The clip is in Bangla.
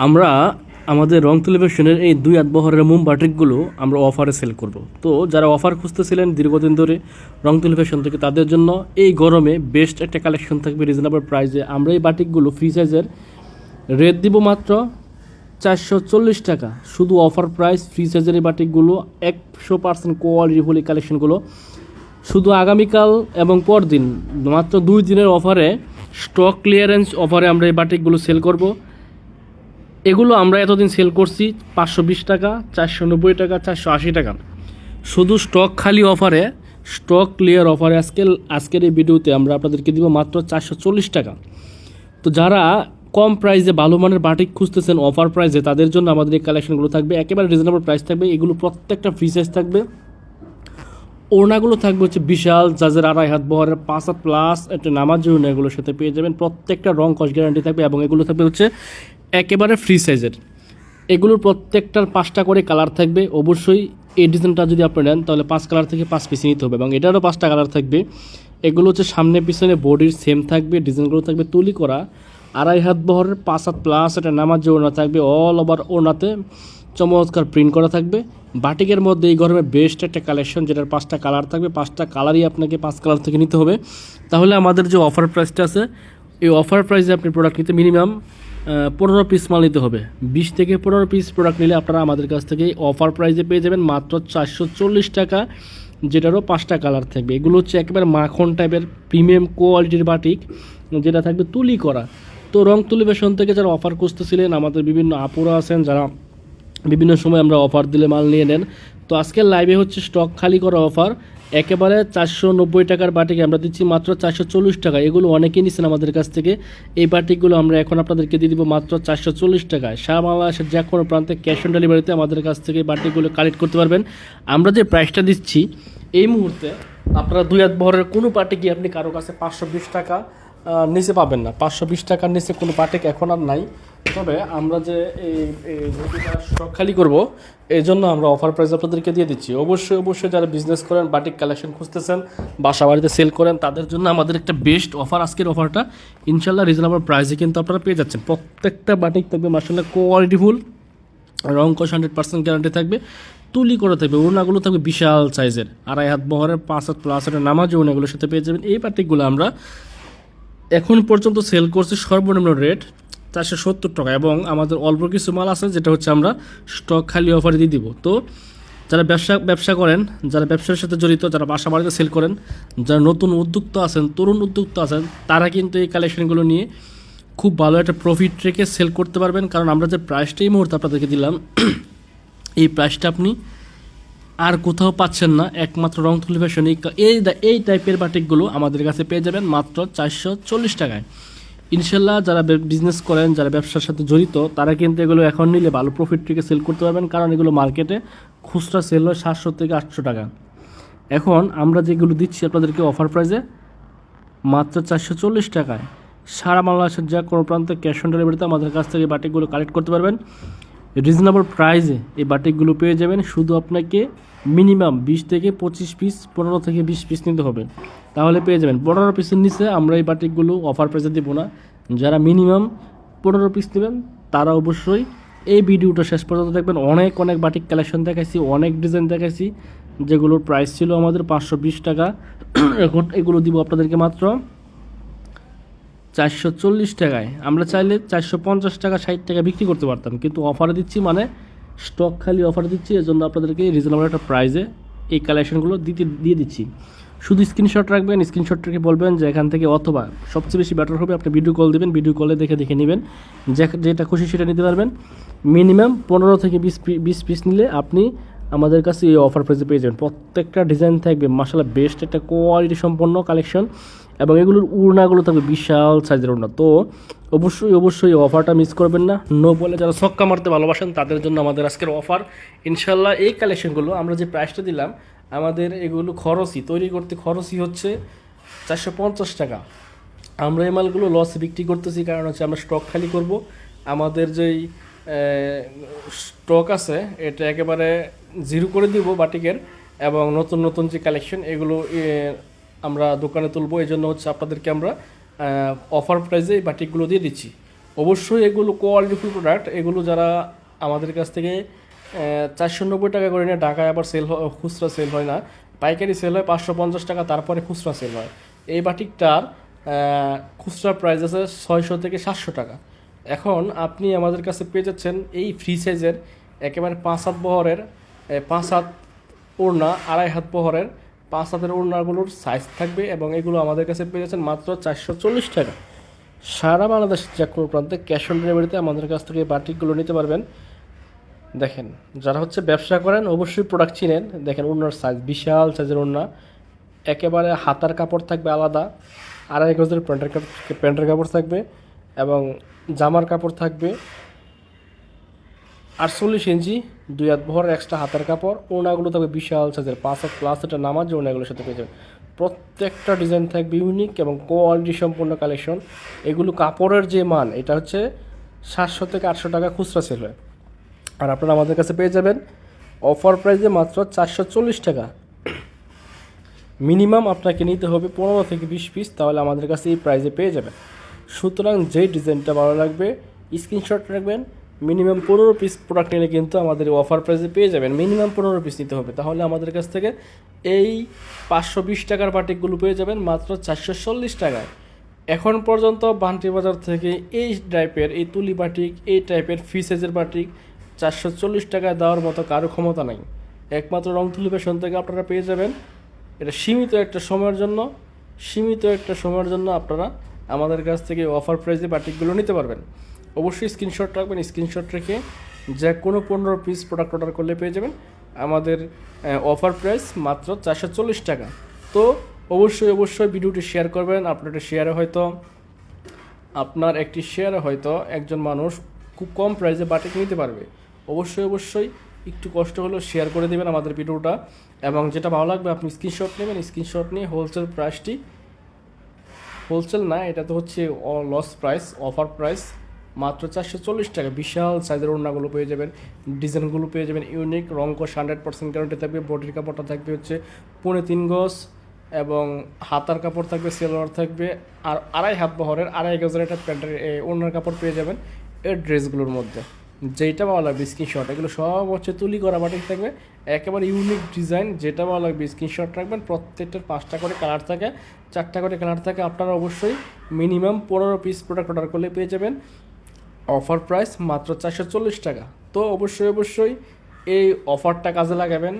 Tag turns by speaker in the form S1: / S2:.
S1: আমরা আমাদের রং টেলিভিশনের এই 2 হাত বহরের মোম বাটিকগুলো আমরা অফারে সেল করব। তো যারা অফার খুঁজতেছিলেন দীর্ঘদিন ধরে রং টেলিভিশন থেকে, তাদের জন্য এই গরমে বেস্ট একটা কালেকশন থাকবে রিজনেবল প্রাইসে। আমরা এই বাটিকগুলো ফ্রি সাইজের রেট দিব মাত্র 440 টাকা, শুধু অফার প্রাইস। ফ্রি সাইজের এই বাটিকগুলো 100% কোয়ালিটি ফুল এই কালেকশনগুলো শুধু আগামীকাল এবং পরদিন মাত্র 2 দিনের অফারে, স্টক ক্লিয়ারেন্স অফারে আমরা এই বাটিকগুলো সেল করব। এগুলো আমরা এতদিন সেল করছি 520 টাকা, 490 টাকা, 480 টাকা, শুধু স্টক খালি অফারে, স্টক ক্লিয়ার অফারে আজকের এই ভিডিওতে আমরা আপনাদেরকে দিব মাত্র 440 টাকা। তো যারা কম প্রাইসে ভালো মানের বাটিক খুঁজতেছেন অফার প্রাইসে, তাদের জন্য আমাদের এই কালেকশনগুলো থাকবে একেবারে রিজনেবল প্রাইস থাকবে। এগুলো প্রত্যেকটা ফ্রি সাইজ থাকবে। ওড়নাগুলো থাকবে হচ্ছে বিশাল জাজের 2.5 হাত বহরের 5 হাত প্লাস একটা নামাজি ওড়না, এগুলোর সাথে পেয়ে যাবেন। প্রত্যেকটা রং কস গ্যারান্টি থাকবে এবং এগুলো থাকবে হচ্ছে একেবারে ফ্রি সাইজের। এগুলোর প্রত্যেকটার 5টা করে কালার থাকবে। অবশ্যই এই ডিজাইনটা যদি আপনি নেন তাহলে 5 কালার থেকে 5 পিস নিতে হবে এবং এটারও 5টা কালার থাকবে। এগুলো হচ্ছে সামনে পিছনে বডির সেম থাকবে, ডিজাইনগুলো থাকবে তুলি করা। 2.5 হাত বহরের 5 হাত প্লাস একটা নামাজি ওড়না থাকবে, অল ওভার ওড়নাতে চমৎকার প্রিন্ট করা থাকবে। বাটিকের মধ্যে এই গরমে বেস্ট একটা কালেকশন, যেটার 5টা কালার থাকবে। 5টা কালারই আপনাকে 5 কালার থেকে নিতে হবে। তাহলে আমাদের যে অফার প্রাইসটা আছে, এই অফার প্রাইসে আপনি প্রোডাক্ট নিতে মিনিমাম 15 পিস মাল নিতে হবে। 20 থেকে 15 পিস প্রোডাক্ট নিলে আপনারা আমাদের কাছ থেকে অফার প্রাইসে পেয়ে যাবেন মাত্র 440 টাকা, যেটারও 5টা কালার থাকবে। এগুলো হচ্ছে একেবারে মাখন টাইপের প্রিমিয়াম কোয়ালিটির বাটিক, যেটা থাকবে তুলি করা। তো রং টেলিভিশন থেকে যারা অফার খুঁজতেছিলেন, আমাদের বিভিন্ন আপুরা আছেন যারা বিভিন্ন সময় আমরা অফার দিলে মাল নিয়ে নেন। তো আজকের লাইভে হচ্ছে স্টক খালি করা অফার, একেবারে 490 টাকার বাটিক আমরা দিচ্ছি মাত্র 440 টাকা। এগুলো অনেকেই নিচ্ছেন আমাদের কাছ থেকে। এই বাটিকগুলো আমরা এখন আপনাদেরকে দিয়ে দিব মাত্র 440 টাকায়। সারা বাংলাদেশের যে কোনো প্রান্তে ক্যাশ অন ডেলিভারিতে আমাদের কাছ থেকে বাটিকগুলো কালেক্ট করতে পারবেন। আমরা যে প্রাইসটা দিচ্ছি এই মুহূর্তে, আপনারা 2 হাত বহরের কোনো বাটিকই আপনি কারো কাছে 520 টাকা নিচে পাবেন না। 520 টাকার নিচে কোনো বাটিক এখন আর নাই। তবে আমরা যে এই স্টক খালি করবো, এই জন্য আমরা অফার প্রাইস আপনাদেরকে দিয়ে দিচ্ছি। অবশ্যই যারা বিজনেস করেন, বাটিক কালেকশন খুঁজতেছেন, বাসা বাড়িতে সেল করেন, তাদের জন্য আমাদের একটা বেস্ট অফার। আজকের অফারটা ইনশাল্লাহ রিজনেবল প্রাইসে কিন্তু আপনারা পেয়ে যাচ্ছেন। প্রত্যেকটা বাটিক থাকবে মাশাআল্লাহ কোয়ালিটিফুল, রং কস 100% গ্যারান্টি থাকবে, তুলি করে থাকবে। ওড়নাগুলো থাকবে বিশাল সাইজের, 2.5 হাত বহরের 5 হাত প্লাস একটা নামাজি ওড়নাগুলোর সাথে পেয়ে যাবেন। এই বাটিকগুলো আমরা এখন পর্যন্ত সেল করছি সর্বনিম্ন রেট 470 টাকা এবং আমাদের অল্প কিছু মাল আছে যেটা হচ্ছে আমরা স্টক খালি অফারে দিয়ে দিব। তো যারা ব্যবসা করেন, যারা ব্যবসার সাথে জড়িত, যারা বাসা বাড়িতে সেল করেন, যারা নতুন উদ্যোক্তা আছেন, তরুণ উদ্যোক্তা আছেন, তারা কিন্তু এই কালেকশনগুলো নিয়ে খুব ভালো একটা প্রফিট রেখে সেল করতে পারবেন। কারণ আমরা যে প্রাইসটা এই মুহূর্তে আপনাদেরকে দিলাম, এই প্রাইসটা আপনি আর কোথাও পাচ্ছেন না, একমাত্র রং টেলিভিশন। এই টাইপের বাটিকগুলো আমাদের কাছে পেয়ে যাবেন মাত্র 440 টাকায়। ইনশাল্লাহ যারা বিজনেস করেন, যারা ব্যবসার সাথে জড়িত, তারা কিন্তু এগুলো এখন নিলে ভালো প্রফিট থেকে সেল করতে পারবেন। কারণ এগুলো মার্কেটে খুচরা সেল হয় 700 থেকে 800 টাকা। এখন আমরা যেগুলো দিচ্ছি আপনাদেরকে অফার প্রাইসে মাত্র 440 টাকায়। সারা বাংলাদেশের যা কোনো প্রান্তে ক্যাশ অন ডেলিভারিতে আমাদের কাছ থেকে বাটিকগুলো কালেক্ট করতে পারবেন রিজনেবল প্রাইসে। এই বাটিকগুলো পেয়ে যাবেন। শুধু আপনাকে মিনিমাম 20 থেকে 25 পিস, 15 থেকে 20 পিস নিতে হবে, তাহলে পেয়ে যাবেন। 15 পিসের নিচে আমরা এই বাটিকগুলো অফার প্রাইসে দেবো না। যারা মিনিমাম 15 পিস নেবেন তারা অবশ্যই এই ভিডিওটা শেষ পর্যন্ত দেখবেন। অনেক বাটিক কালেকশন দেখাইছি, অনেক ডিজাইন দেখাইছি, যেগুলোর প্রাইস ছিল আমাদের 520 টাকা। এখন এগুলো দিব আপনাদেরকে মাত্র 440 টাকায়। আমরা চাইলে 450 টাকা 60 টাকা বিক্রি করতে পারতাম, কিন্তু অফারে দিচ্ছি, মানে স্টক খালি অফারে দিচ্ছি। এজন্য আপনাদেরকে রিজনেবল একটা প্রাইসে এই কালেকশনগুলো দিয়ে দিচ্ছি। শুধু স্ক্রিনশট রাখবেন, স্ক্রিনশট রেখে বলবেন যে এখান থেকে, অথবা সবচেয়ে বেশি বেটার হবে আপনি ভিডিও কল দেবেন, ভিডিও কলে দেখে নেবেন, যেটা খুশি সেটা নিতে পারবেন। মিনিমাম 15 থেকে 20 পিস নিলে আপনি আমাদের কাছে এই অফার প্রাইসে পেয়ে যাবেন। প্রত্যেকটা ডিজাইন থাকবে মাশাআল্লাহ বেস্ট একটা কোয়ালিটি সম্পন্ন কালেকশন এবং এগুলোর উড়নাগুলো থাকবে বিশাল সাইজের উড়না। তো অবশ্যই অফারটা মিস করবেন না। নো বলে যারা ছক্কা মারতে ভালোবাসেন তাদের জন্য আমাদের আজকের অফার। ইনশাল্লাহ এই কালেকশনগুলো আমরা যে প্রাইসটা দিলাম, আমাদের এগুলো তৈরি করতে খরচই হচ্ছে 450 টাকা। আমরা এই মালগুলো লসে বিক্রি করতেছি, কারণ হচ্ছে আমরা স্টক খালি করব। আমাদের যেই স্টক আছে এটা একেবারে জিরো করে দিব বাটিকের, এবং নতুন যে কালেকশন এগুলো আমরা দোকানে তুলবো। এই জন্য হচ্ছে আপনাদেরকে আমরা অফার প্রাইসে এই বাটিকগুলো দিয়ে দিচ্ছি। অবশ্যই এগুলো কোয়ালিটিফুল প্রোডাক্ট। এগুলো যারা আমাদের কাছ থেকে 490 টাকা করে নিয়ে ঢাকায় আবার খুচরা সেল হয় না, পাইকারি সেল হয় 550 টাকা, তারপরে খুচরা সেল হয়। এই বাটিকটার খুচরা প্রাইস আছে 600 থেকে 700 টাকা। এখন আপনি আমাদের কাছে পেয়ে যাচ্ছেন এই ফ্রি সাইজের একেবারে 5 হাত বহরের 5 হাত ওড়না, 2.5 হাত বহরের 5 হাতের ওড়নাগুলোর সাইজ থাকবে, এবং এগুলো আমাদের কাছে পেয়ে যাচ্ছেন মাত্র 440 টাকা। সারা বাংলাদেশের যে কোনো প্রান্তে ক্যাশ অন ডেলিভারিতে আমাদের কাছ থেকে এই বাটিকগুলো নিতে পারবেন। দেখেন, যারা হচ্ছে ব্যবসা করেন অবশ্যই প্রোডাক্ট চিনেন। দেখেন ওড়নার সাইজ, বিশাল সাইজের ওড়না, একেবারে হাতার কাপড় থাকবে আলাদা, 2.5 গজের প্যান্টের কাপড় থাকবে, এবং জামার কাপড় থাকবে 48 ইঞ্চি, 2 হাত ভর এক্সট্রা হাতের কাপড়। ওড়নাগুলো থাকবে বিশাল সাইজের 5 হাত প্লাস, এটা নামাজ ওড়নাগুলোর সাথে পেয়ে যাবেন। প্রত্যেকটা ডিজাইন থাকবে ইউনিক এবং কোয়ালিটি সম্পূর্ণ কালেকশন। এগুলো কাপড়ের যে মান, এটা হচ্ছে 700 থেকে 800 টাকা খুচরা সেল হয়, আর আপনারা আমাদের কাছে পেয়ে যাবেন অফার প্রাইসে মাত্র 440 টাকা। মিনিমাম আপনাকে নিতে হবে 15 থেকে 20 পিস, তাহলে আমাদের কাছে এই প্রাইসে পেয়ে যাবেন। সুতরাং যেই ডিজাইনটা ভালো লাগবে স্ক্রিনশট রাখবেন। মিনিমাম 15 পিস প্রোডাক্ট নিলে কিন্তু আমাদের অফার প্রাইসে পেয়ে যাবেন। মিনিমাম 15 পিস নিতে হবে, তাহলে আমাদের কাছ থেকে এই 520 টাকার বাটিকগুলো পেয়ে যাবেন মাত্র 440 টাকায়। এখন পর্যন্ত বান্টি বাজার থেকে এই টাইপের, এই তুলি বাটিক, এই টাইপের ফ্রি সাইজের বাটিক 440 টাকায় দেওয়ার মতো কারো ক্ষমতা নাই। একমাত্র রংতুলি ফ্যাশন থেকে আপনারা পেয়ে যাবেন। এটা সীমিত একটা সময়ের জন্য আপনারা আমাদের কাছ থেকে অফার প্রাইসে বাটিকগুলো নিতে পারবেন। অবশ্যই স্ক্রিনশট রাখবেন, স্ক্রিনশট রেখে যে কোনো 15 পিস প্রোডাক্ট অর্ডার করলে পেয়ে যাবেন আমাদের অফার প্রাইস মাত্র 440 টাকা। তো অবশ্যই ভিডিওটি শেয়ার করবেন। আপনার একটি শেয়ারে হয়তো একজন মানুষ খুব কম প্রাইসে বাটিক নিতে পারবে। অবশ্যই একটু কষ্ট হলেও শেয়ার করে দেবেন আমাদের ভিডিওটা, এবং যেটা ভালো লাগবে আপনি স্ক্রিনশট নেবেন। স্ক্রিনশট নিয়ে হোলসেল প্রাইসটি, হোলসেল না, এটা তো হচ্ছে লস প্রাইস, অফার প্রাইস মাত্র 440 টাকা। বিশাল সাইজের ওড়নাগুলো পেয়ে যাবেন, ডিজাইনগুলো পেয়ে যাবেন ইউনিক, রঙকশ 100% গ্যারান্টি থাকবে। বডির কাপড়টা থাকবে হচ্ছে 3.25 গজ, এবং হাতার কাপড় থাকবে, সেলোয়ার থাকবে, আর 2.5 হাত বহরের 2.5 গজের একটা প্যান্টের ওড়নার কাপড় পেয়ে যাবেন এই ড্রেসগুলোর মধ্যে। যেটা ভালো লাগবে স্ক্রিনশট, এগুলো সব হচ্ছে তুলি করা বাটিক থাকবে, একেবারে ইউনিক ডিজাইন। যেটা ভালো লাগবে স্ক্রিনশট রাখবেন। প্রত্যেকটার 5টা করে কালার থাকে, 4টা করে কালার থাকে। আপনারা অবশ্যই মিনিমাম 15 পিস প্রোডাক্ট অর্ডার করলে পেয়ে যাবেন অফার প্রাইস মাত্র 440 টাকা। তো অবশ্যই এই অফারটা কাজে লাগাবেন।